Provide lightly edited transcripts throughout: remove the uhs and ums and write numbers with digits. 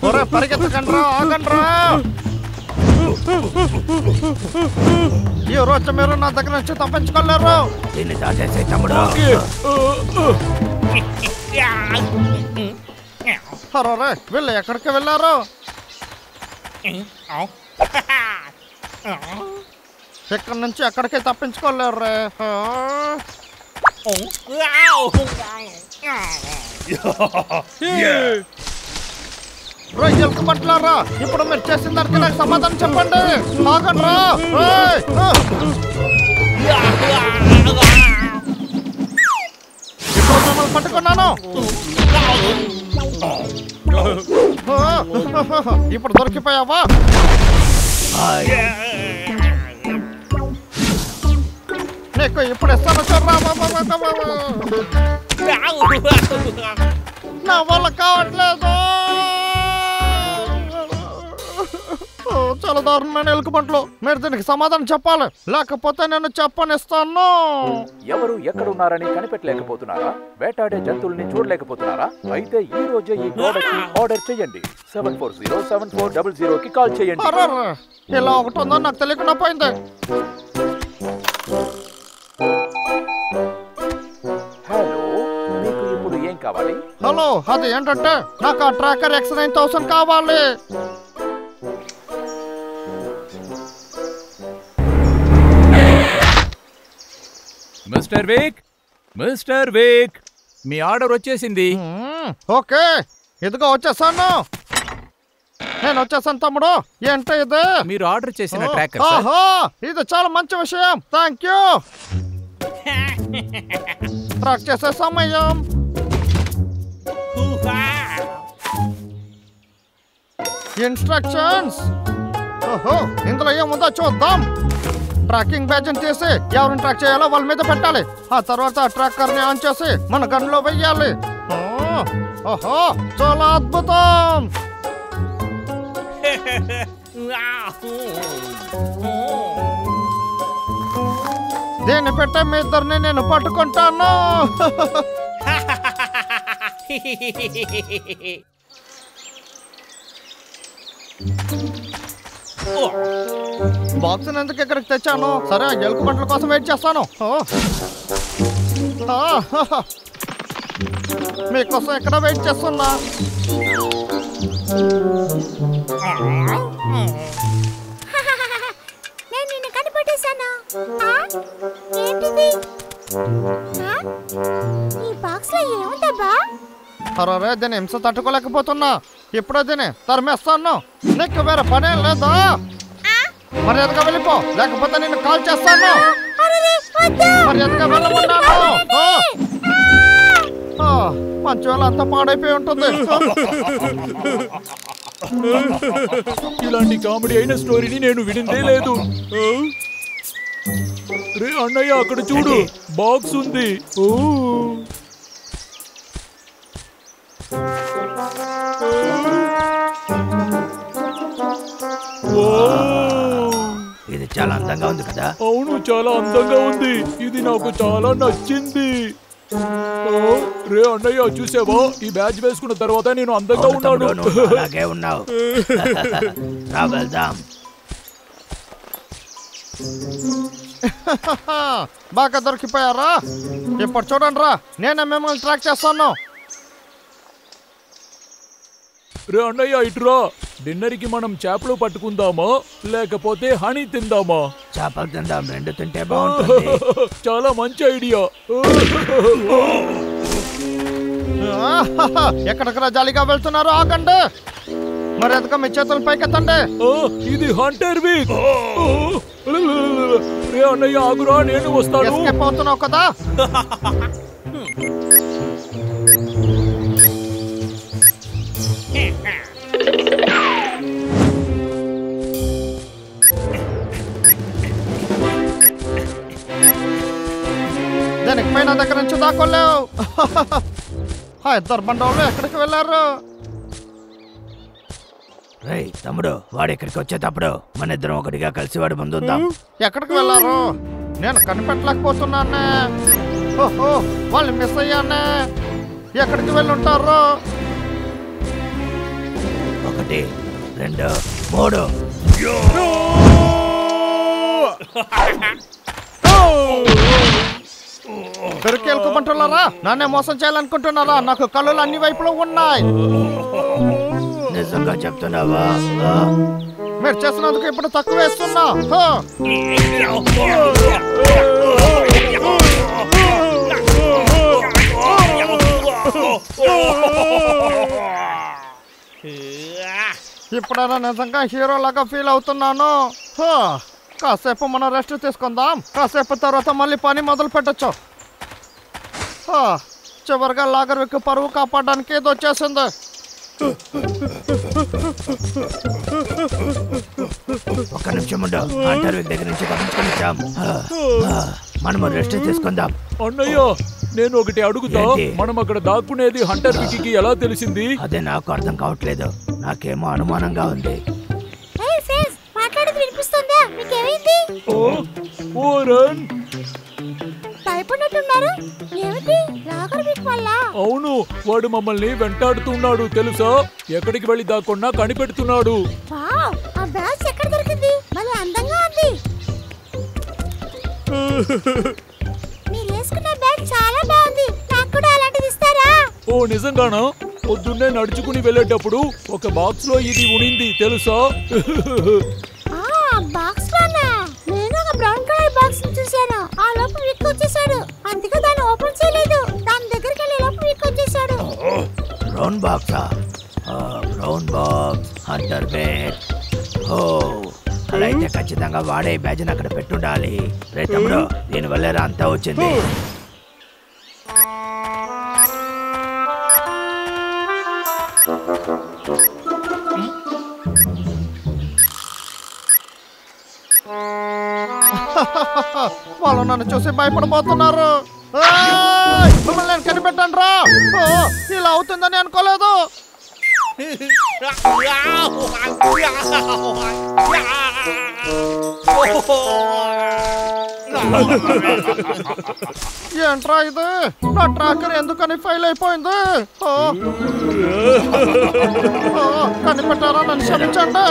ఒరే పరిగెత్తకండ్రా, ఆగండ్రా. ఈ రోజు మీరు నా దగ్గర నుంచి తప్పించుకోలేరు. దీన్ని దాటేసే తమ్ముడు. అరే వీళ్ళు ఎక్కడికి వెళ్ళారు? ఇక్కడి నుంచి ఎక్కడికి తప్పించుకోలేరు రే. రొయ్యలకు పట్లారా, ఇప్పుడు మీరు చేసిన దానికి నాకు సమాధానం చెప్పండి. ఆగండ్రా. ఇప్పుడు మిమ్మల్ని పట్టుకున్నాను. ఇప్పుడు దొరికిపోయావా? నీకు ఇప్పుడు ఇస్తాను చూడరా. నా వల్ల కావట్లేదు. చాలా దారుణమైన ఎలుకబంట్లు. మీరు దీనికి సమాధానం చెప్పాలి, లేకపోతే నేను చెప్పనిస్తాను. ఎవరు ఎక్కడ ఉన్నారని కనిపెట్టలేకపోతున్నారా? వేటాడే జంతువుల్ని చూడలేకపోతున్నారా? అయితే ఈ రోజే ఈ ప్రోడక్ట్ ఆర్డర్ చేయండి. 74074000కి కాల్ చేయండి. ఇలా ఒకటి ఉందో నాకు తెలియకుండా పోయింది. హలో, మీకు ఇప్పుడు ఏం కావాలి? హలో, అది ఏంటంటే నాకు ఆ ట్రాకర్ X9000 కావాలి. మిస్టర్ విక్, మీ ఆర్డర్ వచ్చేసింది. ఓకే, ఇదిగో వచ్చేసాను. నేను వచ్చేసాను తమ్ముడు. ఏంటి ఇది? మీరు ఆర్డర్ చేసిన ట్రాకర్. ఆహా, ఇది చాలా మంచి విషయం. Thank you. ట్రాక్ చేసే సమయం. ఇన్స్ట్రక్షన్స్. ఓహో, ఇందులో ఏముందో చూద్దాం. ట్రాకింగ్ బ్యాడ్జ్ తీసి ఎవరిని ట్రాక్ చేయాలో వాళ్ళ మీద పెట్టాలి. ఆ తర్వాత ట్రాకర్ ని ఆన్ చేసి మన గన్లో వెయ్యాలి. ఓహో, చాలా అద్భుతం. దీన్ని పెట్టే మీ ఇద్దరిని నేను పట్టుకుంటాను. బాక్స్ ఎందుకు ఇక్కడికి తెచ్చాను? సరే, ఎలుకబంట్ల కోసం వెయిట్ చేస్తాను. మీకోసం ఎక్కడ వెయిట్ చేస్తున్నా. నేను నిన్ను కనిపెట్టేశాను. ఏంటిది? ఈ బాక్స్ లో ఏముందబ్బా? అరే, దీని హింస తట్టుకోలేకపోతున్నా. ఇప్పుడే దీన్ని తరిమేస్తాను. నీకు వేరే పనే లేదా? మర్యాదగా వెళ్ళిపో, లేకపోతే నేను కాల్ చేస్తాను. మర్యాదగా వెళ్ళమన్నాను. మంచి వేళ అంతా పాడైపోయి ఉంటుంది. ఇలాంటి కామెడీ అయిన స్టోరీని నేను వినిందే లేదు. రే అన్నయ్య, అక్కడ చూడు, బాక్స్ ఉంది. ఇది చాలా అందంగా ఉంది కదా? అవును, చాలా అందంగా ఉంది. ఇది నాకు చాలా నచ్చింది. రే అన్నయ్య, చూసావా? ఈ బ్యాచ్ వేసుకున్న తర్వాత నేను అందంగా ఉన్నాను. అలాగే ఉన్నావు. రా వెళ్దాం. బాగా దొరికిపోయారా? ఇప్పుడు చూడండి రా, నేనే మిమ్మల్ని ట్రాక్ చేస్తాను. రే అన్నయ్య, ఇటురా. డిన్నర్ కి మనం చేపలు పట్టుకుందామా, లేకపోతే హనీ తిందామా? చేపలు తిందాం, రెండు తింటే బాగుంటుంది. చాలా మంచి ఐడియా. ఎక్కడికి జాలీగా వెళ్తున్నారు? ఆగండి. మరి ఎదుక మీ చేతులు పైకెత్తండి. ఇది హంటర్ వీక్. రే అన్నయ్య, ఆగురా, నేను వస్తాను. ఎస్కేప్ అవుతున్నావు కదా? దానికి పైన దగ్గర నుంచి దాకోలేవు. ఇద్దరు బండోళ్ళు ఎక్కడికి వెళ్ళారు? రేయ్ తమ్ముడు, వాడు ఇక్కడికి వచ్చేటప్పుడు మన ఇద్దరం ఒకటిగా కలిసి వాడు ముందుందాం. ఎక్కడికి వెళ్ళారు? నేను కనిపెట్టలేకపోతున్నానే. ఓహో, వాళ్ళు మిస్ అయ్యానే. ఎక్కడికి వెళ్ళి ఉంటారు? ఒక 1 2 3 దొరికేలుకోమంటున్నారా? నన్నే మోసం చేయాలనుకుంటున్నారా? నాకు కళ్ళు అన్ని వైపులో ఉన్నాయి. నిజంగా చెప్తున్నావా? మీరు చేసినందుకు ఇప్పుడు తక్కువ వేస్తున్నా. ఇప్పుడైనా నిజంగా హీరో లాగా ఫీల్ అవుతున్నాను. కాసేపు మనం రెస్ట్ తీసుకుందాం. కాసేపు తర్వాత మళ్ళీ పని మొదలు పెట్టచ్చు. చివరిగా లాగర్ విక్ పరువు కాపాడడానికి ఏదో వచ్చేసింది. ఒక్క నిమిషం ఉండు. హంటర్ విక్ దగ్గర నుంచి తప్పించుకొని వచ్చాం. మనము రెస్ట్ తీసుకుందాం. అన్నయ్య, నేను ఒకటి అడుగుతా. మనం అక్కడ దాక్కునేది హంటర్ విక్కీకి ఎలా తెలిసింది? అదే నాకు అర్థం కావట్లేదు. నాకేమో అనుమానంగా ఉంది. మాట్లాడేది వినిపిస్తుందా? మీకేమైంది? ఓరన్, భయపడినట్టున్నారు. ఏమిటి? లాగర్ విక్ వల్ల? అవును, వాడు మమ్మల్ని వెంటాడుతున్నాడు తెలుసా? ఎక్కడికి వెళ్ళి దాక్కున్నా కనిపెడుతున్నాడు. వావ్, ఆ బ్యాగ్ ఎక్కడ దొరికింది? భలే అందంగా ఉంది. మీరు వేసుకున్న బ్యాగ్ చాలా బాగుంది. నాకు కూడా అలాంటిది ఇస్తారా? ఓ నిజంగానా? పొద్దున్నే నడుచుకుని వెళ్ళేటప్పుడు ఒక బాక్స్ లో ఇది ఉనింది తెలుసా? బాక్స్ లోనా? నేను ఒక బ్రౌన్ కలర్ బాక్స్ చూశాను. ఆ లోపు విక్ వచ్చేసాడు. అందుకే దాన్ని ఓపెన్ చేయలేదు. దాని దగ్గరికి వెళ్ళే లోపు విక్ వచ్చేసాడు. బ్రౌన్ బాక్సా? బ్రౌన్ బాక్స్ హంటర్ విక్. ఓ, అలా అయితే ఖచ్చితంగా వాడే బ్యాజ్ని అక్కడ పెట్టుండాలి. రే తమ్ముడు, దీనివల్లేరా అంతా వచ్చింది. వాళ్ళు నన్ను చూసి భయపడిపోతున్నారు. మిమ్మల్ని నేను కనిపెట్టాను రా. ఇలా అవుతుందని అనుకోలేదు. ఏంట్రా ఇది? నా ట్రాకర్ ఎందుకని ఫెయిల్ అయిపోయింది? కనిపెట్టారా? నన్ను క్షమించండి.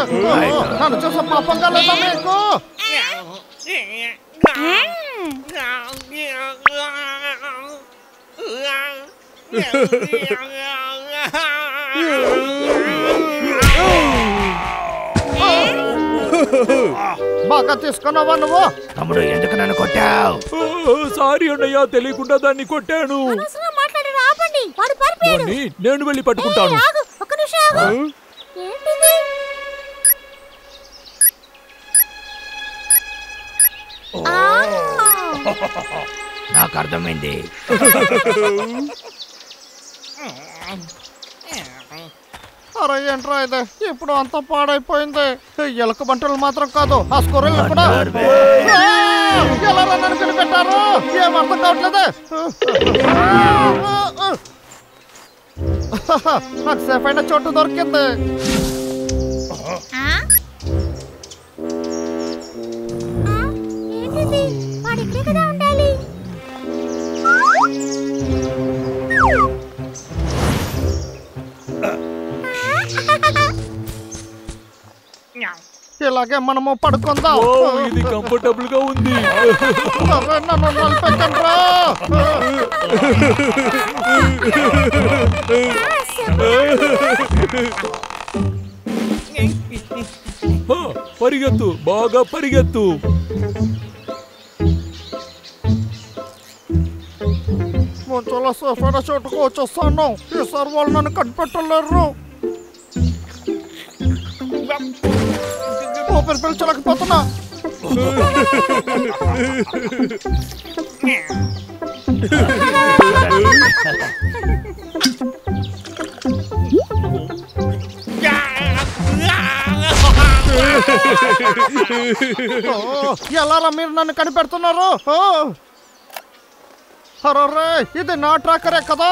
నన్ను చూసే పాపంగా లేదా మీకు? బాగా తీసుకున్నావా నువ్వు? తమ్ముడు, ఎందుకు నన్ను కొట్టావు? సారీ అన్నయ్య, తెలియకుండా దాన్ని కొట్టాను. నేను వెళ్ళి పట్టుకుంటాను. నాకు అర్థమైంది. అరే ఏంట్రా ఇది? ఇప్పుడు అంతా పాడైపోయింది. ఎలక బంటలు మాత్రం కాదు, ఆ స్కొర్రెలు కూడా. ఎలా నన్ను కనిపెట్టారు? ఏం అర్థం కావట్లేదు. నాకు సేఫ్ అయిన చోటు దొరికింది. ఇలాగే మనము పడుకుందాం. ఇది కంఫర్టబుల్ గా ఉంది. నన్ను నలిపెట్టండ్రా. పరిగెత్తు, బాగా పరిగెత్తు. చాలా సేఫ్ అయిన చోటుకు వచ్చేస్తాను. ఈసారి వాళ్ళు నన్ను కనిపెట్టలేరు. ఊపిరి పీల్చలేకపోతున్నా. ఎలారా మీరు నన్ను కనిపెడుతున్నారు? అరే, ఇది నా ట్రాకరే కదా.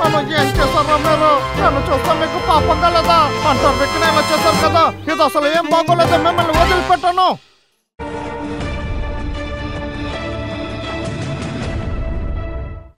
నన్ను ఏం చేశారా మీరు? నన్ను చూస్తా మీకు పాపంగా లేదా? అంటారు వ్యక్తిని వచ్చేసారు కదా. ఇది అసలు ఏం బాగోలేదు. మిమ్మల్ని వదిలిపెట్టాను.